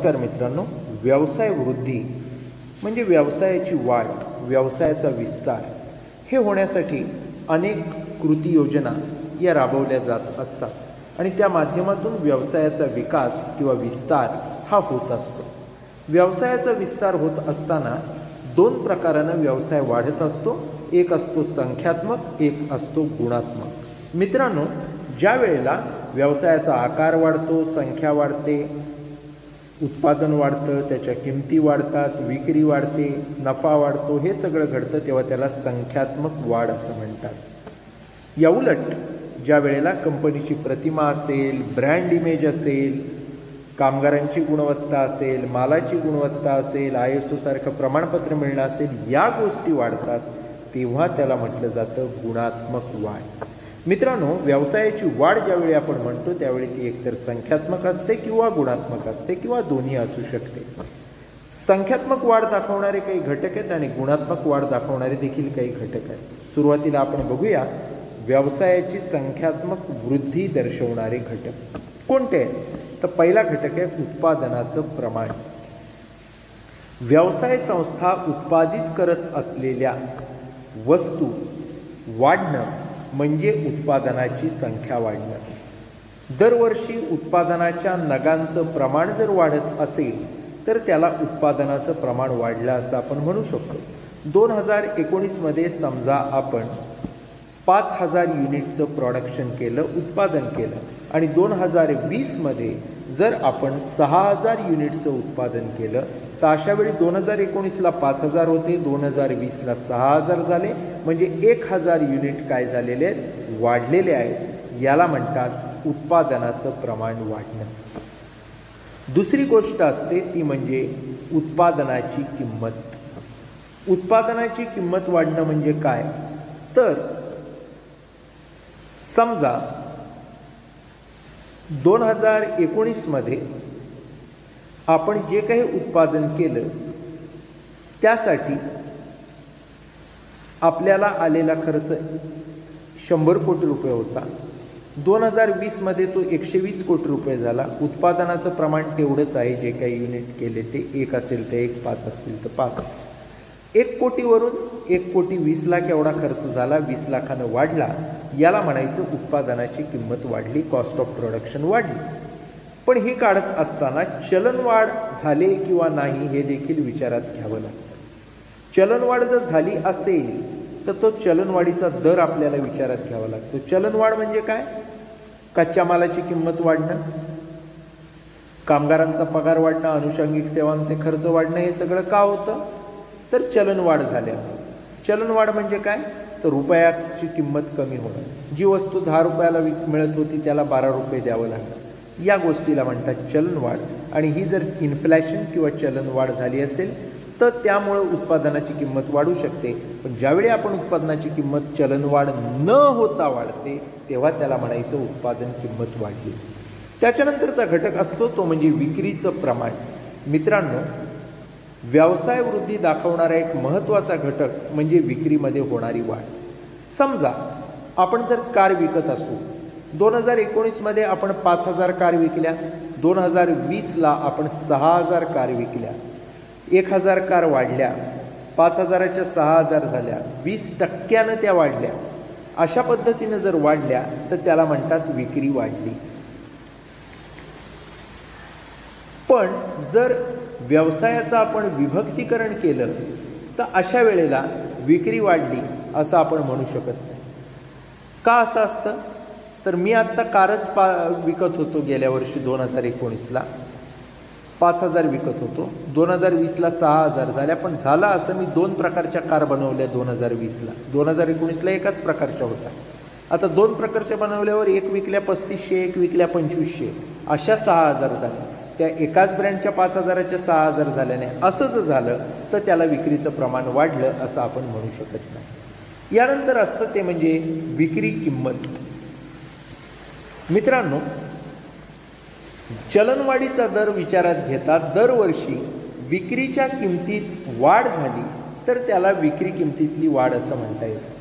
नमस्कार मित्रांनो, व्यवसाय वृद्धी म्हणजे व्यवसायाची वाढ, व्यवसायाचा विस्तार हे होण्यासाठी अनेक कृती योजना या राबवल्या जात असतात आणि त्या माध्यमातून व्यवसायाचा विकास किंवा विस्तार हा होत असतो. व्यवसायाचा विस्तार होत असताना दोन प्रकारानं व्यवसाय वाढत असतो. एक असतो संख्यात्मक, एक असतो गुणात्मक. मित्रांनो, ज्या वेळेला व्यवसायाचा आकार वाढतो, संख्या वाढते, उत्पादन वाढतं, त्याच्या किमती वाढतात, विक्री वाढते, नफा वाढतो, हे सगळं घडतं तेव्हा त्याला संख्यात्मक वाढ असं म्हणतात. या उलट ज्या वेळेला कंपनीची प्रतिमा असेल, ब्रँड इमेज असेल, कामगारांची गुणवत्ता असेल, मालाची गुणवत्ता असेल, ISO सारखं प्रमाणपत्र मिळणं असेल, या गोष्टी वाढतात तेव्हा त्याला म्हटलं जातं गुणात्मक वाढ. मित्रांनो, व्यवसायाची वाढ ज्यावेळी आपण म्हणतो त्यावेळी ती एकतर संख्यात्मक असते किंवा गुणात्मक असते किंवा दोन्ही असू शकते. संख्यात्मक वाढ दाखवणारे काही घटक आहेत आणि गुणात्मक वाढ दाखवणारे देखील काही घटक आहेत. सुरुवातीला आपण बघूया व्यवसायाची संख्यात्मक वृद्धी दर्शवणारे घटक कोणते आहेत. तर पहिला घटक आहे उत्पादनाचं प्रमाण. व्यवसाय संस्था उत्पादित करत असलेल्या वस्तू वाढणं म्हणजे उत्पादनाची संख्या वाढणं. दरवर्षी उत्पादनाच्या नगांचं प्रमाण जर वाढत असेल तर त्याला उत्पादनाचं प्रमाण वाढलं असं आपण म्हणू शकतो. 2019मध्ये समजा आपण 5000 युनिटचं प्रोडक्शन केलं, उत्पादन केलं आणि 2020मध्ये जर आपण 6000 युनिटचं उत्पादन केलं तर अशावेळी 2019ला 5000 होते, 2020ला 6000 झाले, म्हणजे 1000 युनिट काय झालेले आहेत, वाढलेले आहेत. याला म्हणतात उत्पादनाचं प्रमाण वाढणं. दुसरी गोष्ट असते ती म्हणजे उत्पादनाची किंमत. उत्पादनाची किंमत वाढणं म्हणजे काय, तर समजा 2019मध्ये आपण जे काही उत्पादन केलं त्यासाठी आपल्याला आलेला खर्च 100 कोटी रुपये होता. 2020मध्ये तो 120 कोटी रुपये झाला. उत्पादनाचं प्रमाण तेवढंच आहे, जे काही युनिट केले ते 1 असेल तर 1, 5 असतील तर 5. 1 कोटीवरून 1,20,00,000 एवढा खर्च झाला, 20 लाखानं वाढला. याला म्हणायचं उत्पादनाची किंमत वाढली, कॉस्ट ऑफ प्रोडक्शन वाढली. पण हे काढत असताना चलनवाढ झाले किंवा नाही हे देखील विचारात घ्यावं लागतं. चलनवाढ जर झाली असेल तर तो चलनवाढीचा दर आपल्याला विचारात घ्यावा लागतो. चलनवाढ म्हणजे काय, कच्च्या मालाची किंमत वाढणं, कामगारांचा पगार वाढणं, अनुषंगिक सेवांचे खर्च वाढणं, हे सगळं का होतं, तर चलनवाढ झाल्यामुळे. चलनवाढ म्हणजे काय, तर रुपयाची किंमत कमी होणं. जी वस्तू 10 रुपयाला मिळत होती त्याला 12 रुपये द्यावं लागलं. या गोष्टीला म्हणतात चलनवाढ. आणि ही जर इन्फ्लेशन किंवा चलनवाढ झाली असेल तर त्यामुळं उत्पादनाची किंमत वाढू शकते. पण ज्यावेळी आपण उत्पादनाची किंमत चलनवाढ न होता वाढते तेव्हा त्याला म्हणायचं उत्पादन किंमत वाढली. त्याच्यानंतरचा घटक असतो तो म्हणजे विक्रीचं प्रमाण. मित्रांनो, व्यवसाय वृद्धी दाखवणारा एक महत्त्वाचा घटक म्हणजे विक्रीमध्ये होणारी वाढ. समजा आपण जर कार विकत असू, 2019मध्ये आपण 5000 कार विकल्या, 2020ला आपण 6000 कार विकल्या, 1000 कार वाढल्या, 5000च्या 6000 झाल्या, 20% त्या वाढल्या. अशा पद्धतीनं जर वाढल्या तर त्याला म्हणतात विक्री वाढली. पण जर व्यवसायाचं आपण विभक्तीकरण केलं तर अशा वेळेला विक्री वाढली असं आपण म्हणू शकत नाही. का असं असतं, तर मी आत्ता कारच विकत होतो गेल्या वर्षी 2019ला 5000 विकत होतो, 2020ला 6000 झाल्या. पण झालं असं, मी 2 प्रकारच्या कार बनवल्या 2020ला, 2019ला एकाच प्रकारच्या होत्या. आता 2 प्रकारच्या बनवल्यावर एक विकल्या 3500, एक विकल्या 2500, अशा 6000 झाल्या. त्या एकाच ब्रँडच्या 5000च्या 6000 झाल्याने असं जर झालं तर त्याला विक्रीचं प्रमाण वाढलं असं आपण म्हणू शकत नाही. यानंतर असतं ते म्हणजे विक्री किंमत. मित्रांनो, चलनवाढीचा दर विचारात घेता दरवर्षी विक्रीच्या किमतीत वाढ झाली तर त्याला विक्री किमतीतली वाढ असं म्हणता येतं.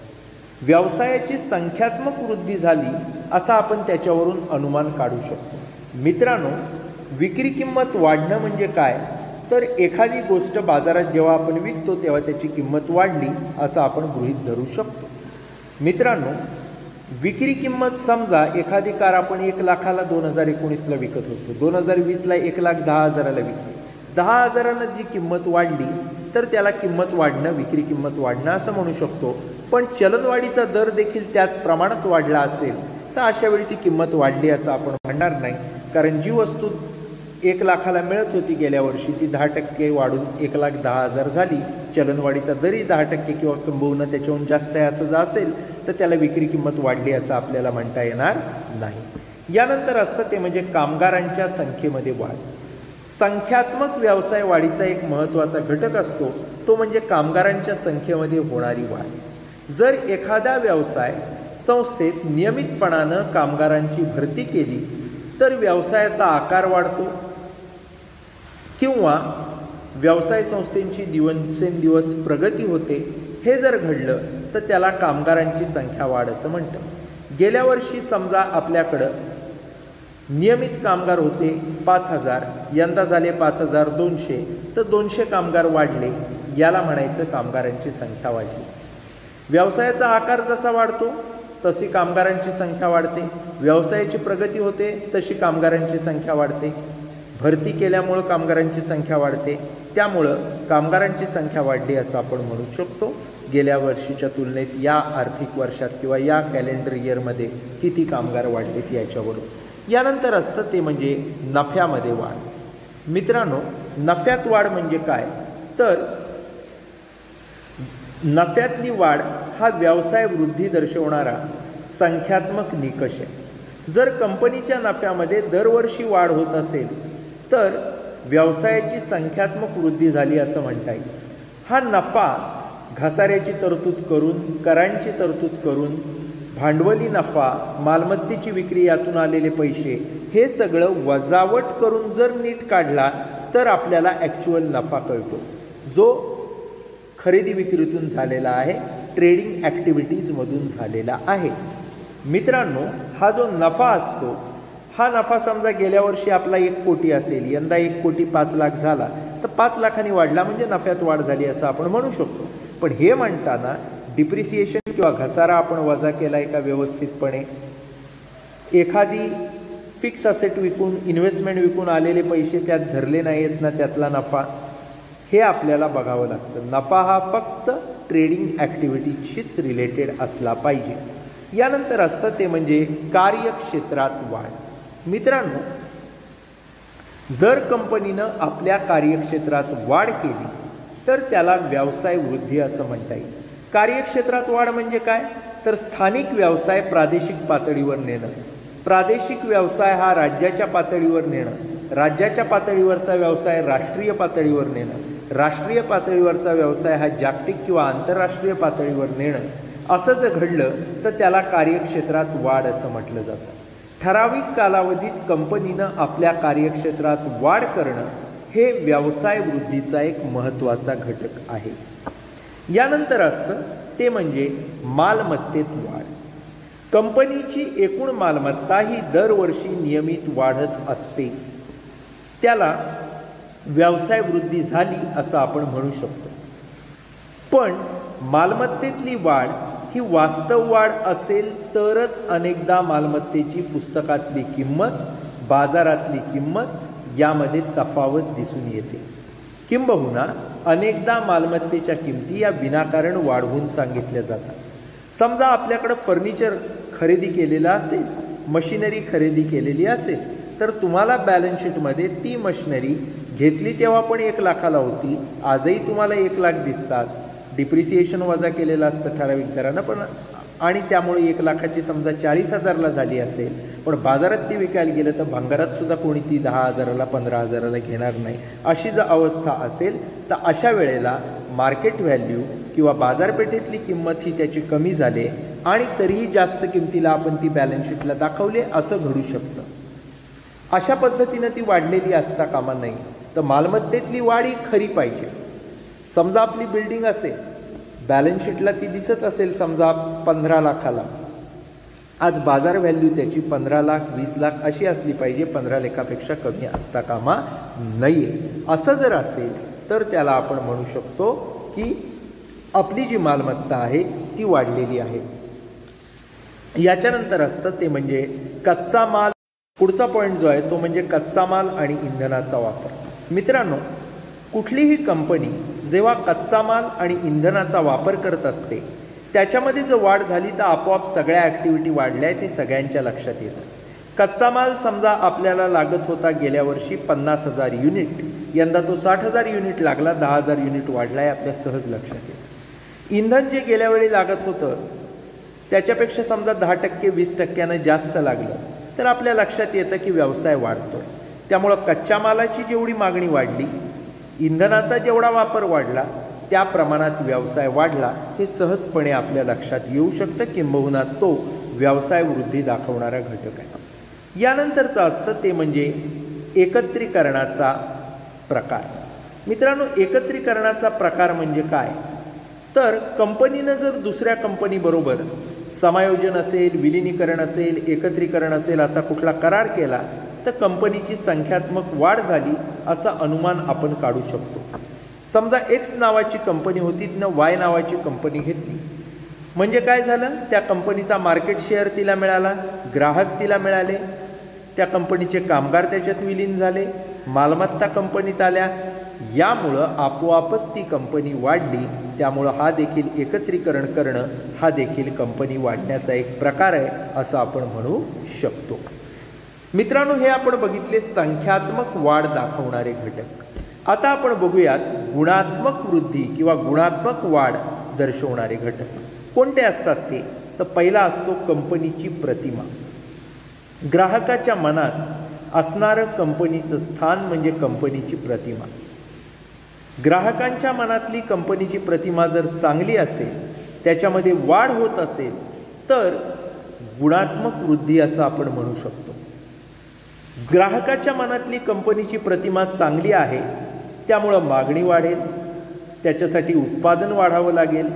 व्यवसायाची संख्यात्मक वृद्धी झाली असा आपण त्याच्यावरून अनुमान काढू शकतो. मित्रांनो, विक्री किंमत वाढणं म्हणजे काय, तर एखादी गोष्ट बाजारात जेव्हा आपण विकतो तेव्हा त्याची किंमत वाढली असं आपण गृहीत धरू शकतो. मित्रांनो, विक्री किंमत समजा एखादी कार आपण 1 लाखाला 2019ला विकत होतो, 2020ला 1,10,000ला विकली. 10,000नं जी किंमत वाढली तर त्याला किंमत वाढणं, विक्री किंमत वाढणं असं म्हणू शकतो. पण चलनवाढीचा दर देखील त्याच प्रमाणात वाढला असेल तर अशा वेळी ती किंमत वाढली असं आपण म्हणणार नाही. कारण जी वस्तू 1 लाखाला मिळत होती गेल्या वर्षी ती 10% वाढून 1,10,000 झाली. चलनवाढीचा दरही 10% किंवा किंबहुना त्याच्याहून जास्त आहे असं जर असेल तर त्याला विक्री किंमत वाढली असं आपल्याला म्हणता येणार नाही. यानंतर असतं ते म्हणजे कामगारांच्या संख्येमध्ये वाढ. संख्यात्मक व्यवसाय वाढीचा एक महत्त्वाचा घटक असतो तो म्हणजे कामगारांच्या संख्येमध्ये होणारी वाढ. जर एखादा व्यवसाय संस्थेत नियमितपणानं कामगारांची भरती केली तर व्यवसायाचा आकार वाढतो किंवा व्यवसाय संस्थेची दिवसेंदिवस प्रगती होते. हे जर घडलं तर त्याला कामगारांची संख्या वाढ असं म्हणतं. गेल्या वर्षी समजा आपल्याकडं नियमित कामगार होते 5,000, यंदा झाले 5,200, तर 200 कामगार वाढले, याला म्हणायचं कामगारांची संख्या वाढली. व्यवसायाचा आकार जसा वाढतो तशी कामगारांची संख्या वाढते. व्यवसायाची प्रगती होते तशी कामगारांची संख्या वाढते. भरती केल्यामुळं कामगारांची संख्या वाढते, त्यामुळं कामगारांची संख्या वाढली असं आपण म्हणू शकतो. गेल्या वर्षीच्या तुलनेत या आर्थिक वर्षात किंवा या कॅलेंडर इयरमध्ये किती कामगार वाढलेत याच्यावरून. यानंतर असतं ते म्हणजे नफ्यामध्ये वाढ. मित्रांनो, नफ्यात वाढ म्हणजे काय, तर नफ्यातली वाढ हा व्यवसाय वृद्धी दर्शवणारा संख्यात्मक निकष आहे. जर कंपनीच्या नफ्यामध्ये दरवर्षी वाढ होत असेल तर व्यवसायाची संख्यात्मक वृद्धी झाली असं म्हणता येईल. हा नफा घसाऱ्याची तरतूद करून, करांची तरतूद करून, भांडवली नफा, मालमत्तेची विक्री, यातून आलेले पैसे, हे सगळं वजावट करून जर नीट काढला तर आपल्याला ॲक्च्युअल नफा कळतो, जो खरेदी विक्रीतून झालेला आहे, ट्रेडिंग ॲक्टिव्हिटीजमधून झालेला आहे. मित्रांनो, हा जो नफा असतो हा नफा समजा गेल्या वर्षी आपला 1 कोटी असेल, यंदा 1 कोटी 5 लाख झाला तर 5 लाखांनी वाढला म्हणजे नफ्यात वाढ झाली असं आपण म्हणू शकतो. पण हे म्हणताना डिप्रिसिएशन किंवा घसारा आपण वजा केला आहे का व्यवस्थितपणे, एखादी फिक्स असेट विकून, इन्व्हेस्टमेंट विकून आलेले पैसे त्यात धरले नाही आहेत ना त्यातला नफा, हे आपल्याला बघावं लागतं. नफा हा फक्त ट्रेडिंग ॲक्टिव्हिटीशीच रिलेटेड असला पाहिजे. यानंतर असतं ते म्हणजे कार्यक्षेत्रात वाढ. मित्रांनो, जर कंपनीनं आपल्या कार्यक्षेत्रात वाढ केली तर त्याला व्यवसाय वृद्धी असं म्हणता येईल. कार्यक्षेत्रात वाढ म्हणजे काय, तर स्थानिक व्यवसाय प्रादेशिक पातळीवर नेणं, प्रादेशिक व्यवसाय हा राज्याच्या पातळीवर नेणं, राज्याच्या पातळीवरचा व्यवसाय राष्ट्रीय पातळीवर नेणं, राष्ट्रीय पातळीवरचा व्यवसाय हा जागतिक किंवा आंतरराष्ट्रीय पातळीवर नेणं, असं जर घडलं तर त्याला कार्यक्षेत्रात वाढ असं म्हटलं जातं. ठराविक कालावधीत कंपनीनं आपल्या कार्यक्षेत्रात वाढ करणं हे व्यवसाय वृद्धीचा एक महत्त्वाचा घटक आहे. यानंतर असतं ते म्हणजे मालमत्तेत वाढ. कंपनीची एकूण मालमत्ता ही दरवर्षी नियमित वाढत असते, त्याला व्यवसाय वृद्धी झाली असं आपण म्हणू शकतो. पण मालमत्तेतली वाढ ही वास्तव वाढ असेल तरच अनेकदा मालमत्तेची पुस्तकातली किंमत, बाजारातली किंमत यामध्ये तफावत दिसून येते. किंबहुना अनेकदा मालमत्तेच्या किमती या विनाकारण वाढवून सांगितल्या जातात. समजा आपल्याकडं फर्निचर खरेदी केलेलं असेल, मशिनरी खरेदी केलेली असेल, तर तुम्हाला बॅलन्स शीटमध्ये ती मशिनरी घेतली तेव्हा पण 1 लाखाला होती, आजही तुम्हाला 1 लाख दिसतात. डिप्रिसिएशन वजा केलेलं असतं ठराविक दरानं, पण आणि त्यामुळे 1 लाखाची समजा 40,000ला झाली असेल, पण बाजारात ती विकायला गेलं तर भंगारात सुद्धा कोणी ती 10,000ला 15,000ला घेणार नाही. अशी जर अवस्था असेल तर अशा वेळेला मार्केट व्हॅल्यू किंवा बाजारपेठेतली किंमत ही त्याची कमी झाली आणि तरीही जास्त किमतीला आपण ती बॅलन्स शीटला दाखवले असं घडू शकतं. अशा पद्धतीनं ती वाढलेली असता कामा नये. तर मालमत्तेतली वाढ ही खरी पाहिजे. समजा आपली बिल्डिंग असेल, बॅलन्स शीटला ती दिसत असेल समजा 15 लाखाला, आज बाजार व्हॅल्यू त्याची 15 लाख 20 लाख अशी असली पाहिजे, 15 लाखापेक्षा कमी असता कामा नये. असं जर असेल तर त्याला आपण म्हणू शकतो की आपली जी मालमत्ता आहे ती वाढलेली आहे. याच्यानंतर असतं ते म्हणजे कच्चा माल. पुढचा पॉईंट जो आहे तो म्हणजे कच्चा माल आणि इंधनाचा वापर. मित्रांनो, कुठलीही कंपनी जेव्हा कच्चा माल आणि इंधनाचा वापर करत असते त्याच्यामध्ये जर वाढ झाली तर आपोआप सगळ्या ॲक्टिव्हिटी वाढल्या आहेत हे सगळ्यांच्या लक्षात येतं. कच्चा माल समजा आपल्याला लागत होता गेल्या वर्षी 50,000 युनिट, यंदा तो 60,000 युनिट लागला, 10,000 युनिट वाढला आहे आपल्या सहज लक्षात येतं. इंधन जे गेल्या वेळी लागत होतं त्याच्यापेक्षा समजा 10% 20% जास्त लागलं तर आपल्या लक्षात येतं की व्यवसाय वाढतो. त्यामुळं कच्च्या मालाची जेवढी मागणी वाढली, इंधनाचा जेवढा वापर वाढला त्या प्रमाणात व्यवसाय वाढला हे सहजपणे आपल्या लक्षात येऊ शकतं, किंबहुना तो व्यवसाय वृद्धी दाखवणारा घटक आहे. यानंतरचं असतं ते म्हणजे एकत्रीकरणाचा प्रकार. मित्रांनो, एकत्रीकरणाचा प्रकार म्हणजे काय तर कंपनीनं जर दुसऱ्या कंपनीबरोबर समायोजन असेल, विलिनीकरण असेल, एकत्रीकरण असेल असा कुठला करार केला तर कंपनीची संख्यात्मक वाढ झाली असा अनुमान आपण काढू शकतो. समजा एक्स नावाची कंपनी होती, तिनं वाय नावाची कंपनी घेतली, म्हणजे काय झालं, त्या कंपनीचा मार्केट शेअर तिला मिळाला, ग्राहक तिला मिळाले, त्या कंपनीचे कामगार त्याच्यात विलीन झाले, मालमत्ता कंपनीत आल्या, यामुळं आपोआपच ती कंपनी वाढली. त्यामुळं हा देखील एकत्रीकरण करणं हा देखील कंपनी वाढण्याचा एक प्रकार आहे असं आपण म्हणू शकतो. मित्रांनो, हे आपण बघितले संख्यात्मक वाढ दाखवणारे घटक. आता आपण बघूयात गुणात्मक वृद्धी किंवा गुणात्मक वाढ दर्शवणारे घटक कोणते असतात ते. तर पहिला असतो कंपनीची प्रतिमा. ग्राहकाच्या मनात असणारं कंपनीचं स्थान म्हणजे कंपनीची प्रतिमा. ग्राहकांच्या मनातली कंपनीची प्रतिमा जर चांगली असेल, त्याच्यामध्ये वाढ होत असेल तर गुणात्मक वृद्धी असं आपण म्हणू शकतो. ग्राहकाच्या मनातली कंपनीची प्रतिमा चांगली आहे त्यामुळं मागणी वाढेल, त्याच्यासाठी उत्पादन वाढावं लागेल.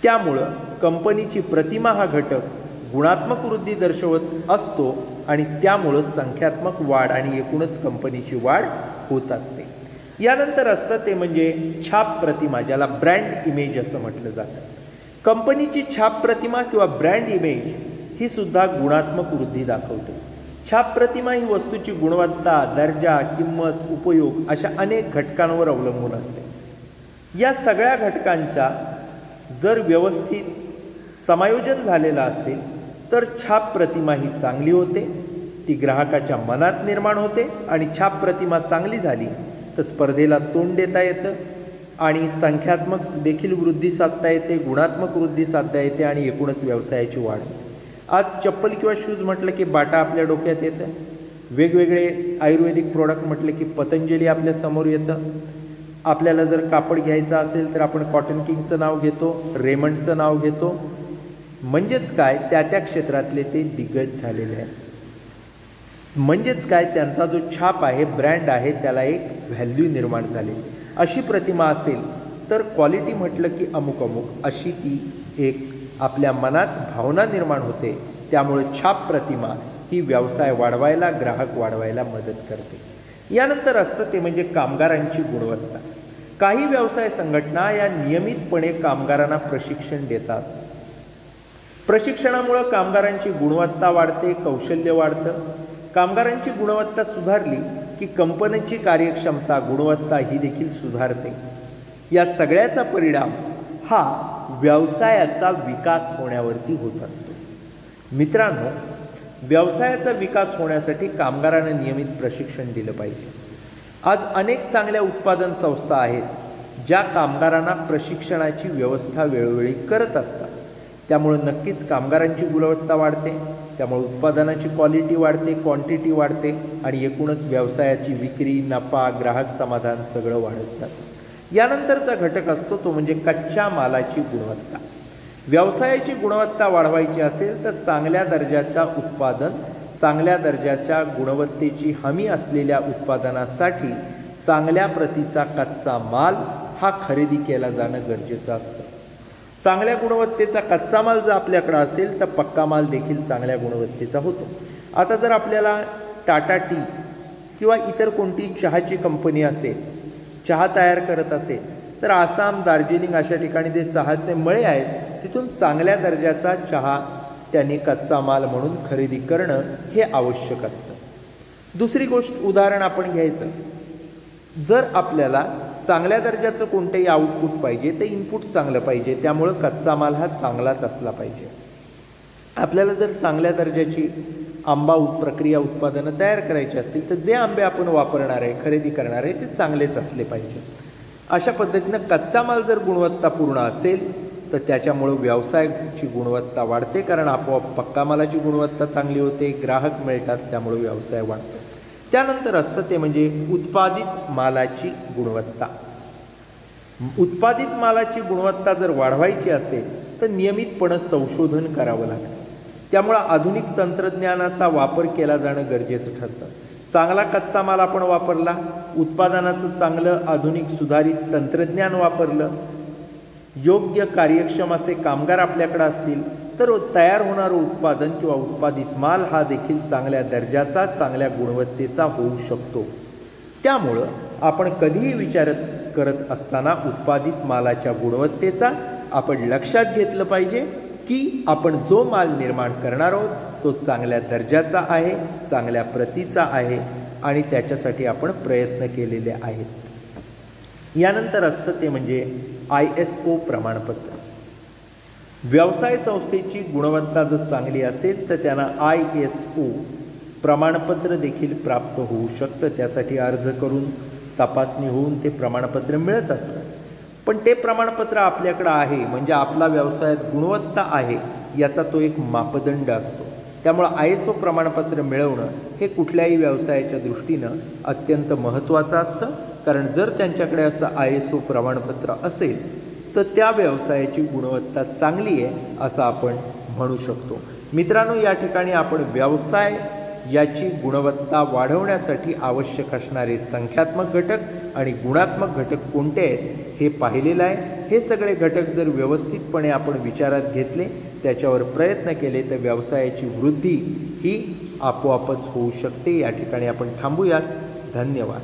त्यामुळं कंपनीची प्रतिमा हा घटक गुणात्मक वृद्धी दर्शवत असतो आणि त्यामुळं संख्यात्मक वाढ आणि एकूणच कंपनीची वाढ होत असते. यानंतर असतं ते म्हणजे छाप प्रतिमा, ज्याला ब्रँड इमेज असं म्हटलं जातं. कंपनीची छाप प्रतिमा किंवा ब्रँड इमेज ही सुद्धा गुणात्मक वृद्धी दाखवते. छाप प्रतिमा ही वस्तूची गुणवत्ता, दर्जा, किंमत, उपयोग अशा अनेक घटकांवर अवलंबून असते. या सगळ्या घटकांचा जर व्यवस्थित समायोजन झालेलं असेल तर छाप प्रतिमा ही चांगली होते, ती ग्राहकाच्या मनात निर्माण होते आणि छाप प्रतिमा चांगली झाली तर स्पर्धेला तोंड देता येतं आणि संख्यात्मक देखील वृद्धी साधता येते, गुणात्मक वृद्धी साधता येते आणि एकूणच व्यवसायाची वाढ. आज चप्पल किंवा शूज म्हटलं की बाटा आपल्या डोक्यात येतं, वेगवेगळे आयुर्वेदिक प्रोडक्ट म्हटलं की पतंजली आपल्या समोर येतं. आपल्याला जर कापड घ्यायचं असेल तर आपण कॉटन किंगचं नाव घेतो, रेमंडचं नाव घेतो. म्हणजेच काय, त्या त्या क्षेत्रातले ते दिग्गज झालेले आहेत. म्हणजेच काय, त्यांचा जो छाप आहे, ब्रँड आहे, त्याला एक व्हॅल्यू निर्माण झाली. अशी प्रतिमा असेल तर क्वालिटी म्हटलं की अमुक अमुक अशी ती एक आपल्या मनात भावना निर्माण होते. त्यामुळे छाप प्रतिमा ही व्यवसाय वाढवायला, ग्राहक वाढवायला मदत करते. यानंतर असतं ते म्हणजे कामगारांची गुणवत्ता. काही व्यवसाय संघटना या नियमितपणे कामगारांना प्रशिक्षण देतात. प्रशिक्षणामुळे कामगारांची गुणवत्ता वाढते, कौशल्य वाढतं. कामगारांची गुणवत्ता सुधारली की कंपनीची कार्यक्षमता, गुणवत्ता ही देखील सुधारते. या सगळ्याचा परिणाम हा व्यवसायाचा विकास होण्यावरती होत असतो. मित्रांनो, व्यवसायाचा विकास होण्यासाठी कामगारांना नियमित प्रशिक्षण दिलं पाहिजे. आज अनेक चांगल्या उत्पादन संस्था आहेत ज्या कामगारांना प्रशिक्षणाची व्यवस्था वेळोवेळी करत असतात. त्यामुळे नक्कीच कामगारांची गुणवत्ता वाढते, त्यामुळे उत्पादनाची क्वालिटी वाढते, क्वांटिटी वाढते आणि एकूणच व्यवसायाची विक्री, नफा, ग्राहक समाधान सगळं वाढत जातं. यानंतरचा घटक असतो तो म्हणजे कच्च्या मालाची गुणवत्ता. व्यवसायाची गुणवत्ता वाढवायची असेल तर चांगल्या दर्जाच्या उत्पादन, चांगल्या दर्जाच्या गुणवत्तेची हमी असलेल्या उत्पादनासाठी चांगल्या प्रतीचा कच्चा माल हा खरेदी केला जाणं गरजेचं असतं. चांगल्या गुणवत्तेचा कच्चा माल जर आपल्याकडे असेल तर पक्का माल देखील चांगल्या गुणवत्तेचा होतो. आता जर आपल्याला टाटा टी किंवा इतर कोणती चहाची कंपनी असेल, चहा तयार करत असेल, तर आसाम, दार्जिलिंग अशा ठिकाणी जे चहाचे मळे आहेत तिथून चांगल्या दर्जाचा चहा त्यांनी कच्चा माल म्हणून खरेदी करणं हे आवश्यक असतं. दुसरी गोष्ट उदाहरण आपण घ्यायचं, जर आपल्याला चांगल्या दर्जाचं कोणतंही आउटपुट पाहिजे तर इनपुट चांगलं पाहिजे, त्यामुळं कच्चा माल हा चांगलाच असला पाहिजे. आपल्याला जर चांगल्या दर्जाची आंबा प्रक्रिया उत्पादनं तयार करायची असतील तर जे आंबे आपण वापरणार आहे, खरेदी करणार आहे, ते चांगलेच असले पाहिजे. अशा पद्धतीनं कच्चा माल जर गुणवत्तापूर्ण असेल तर त्याच्यामुळं व्यवसायाची गुणवत्ता वाढते, कारण आपोआप पक्का मालाची गुणवत्ता चांगली होते, ग्राहक मिळतात, त्यामुळे व्यवसाय वाढतो. त्यानंतर असतं ते म्हणजे उत्पादित मालाची गुणवत्ता. उत्पादित मालाची गुणवत्ता जर वाढवायची असेल तर नियमितपणे संशोधन करावं लागतं. त्यामुळं आधुनिक तंत्रज्ञानाचा वापर केला जाणं गरजेचं ठरतं. चांगला कच्चा माल आपण वापरला, उत्पादनाचं चांगलं आधुनिक सुधारित तंत्रज्ञान वापरलं, योग्य कार्यक्षम असे कामगार आपल्याकडे असतील तर तयार होणारं उत्पादन किंवा उत्पादित माल हा देखील चांगल्या दर्जाचा, चांगल्या गुणवत्तेचा होऊ शकतो. त्यामुळं आपण कधीही विचार करत असताना उत्पादित मालाच्या गुणवत्तेचा आपण लक्षात घेतलं पाहिजे की आपण जो माल निर्माण करणार आहोत तो चांगल्या दर्जाचा आहे, चांगल्या प्रतीचा आहे आणि त्याच्यासाठी आपण प्रयत्न केलेले आहेत. यानंतर असतं ते म्हणजे ISO प्रमाणपत्र. व्यवसाय संस्थेची गुणवत्ता जर चांगली असेल तर त्यांना ISO प्रमाणपत्र देखील प्राप्त होऊ शकतं. त्यासाठी अर्ज करून तपासणी होऊन ते प्रमाणपत्र मिळत असतं. पण ते प्रमाणपत्र आपल्याकडं आहे म्हणजे आपला व्यवसायात गुणवत्ता आहे याचा तो एक मापदंड असतो. त्यामुळं ISO प्रमाणपत्र मिळवणं हे कुठल्याही व्यवसायाच्या दृष्टीनं अत्यंत महत्त्वाचं असतं, कारण जर त्यांच्याकडे असं ISO प्रमाणपत्र असेल तर त्या व्यवसायाची गुणवत्ता चांगली आहे असं आपण म्हणू शकतो. मित्रांनो, या ठिकाणी आपण व्यवसाय याची गुणवत्ता वाढवण्यासाठी आवश्यक असणारे संख्यात्मक घटक आणि गुणात्मक घटक कोणते आहेत हे पाहिलेलं आहे. हे सगळे घटक जर व्यवस्थितपणे आपण विचारात घेतले, त्याच्यावर प्रयत्न केले तर व्यवसायाची वृद्धी ही आपोआपच होऊ शकते. या ठिकाणी आपण थांबूयात. धन्यवाद.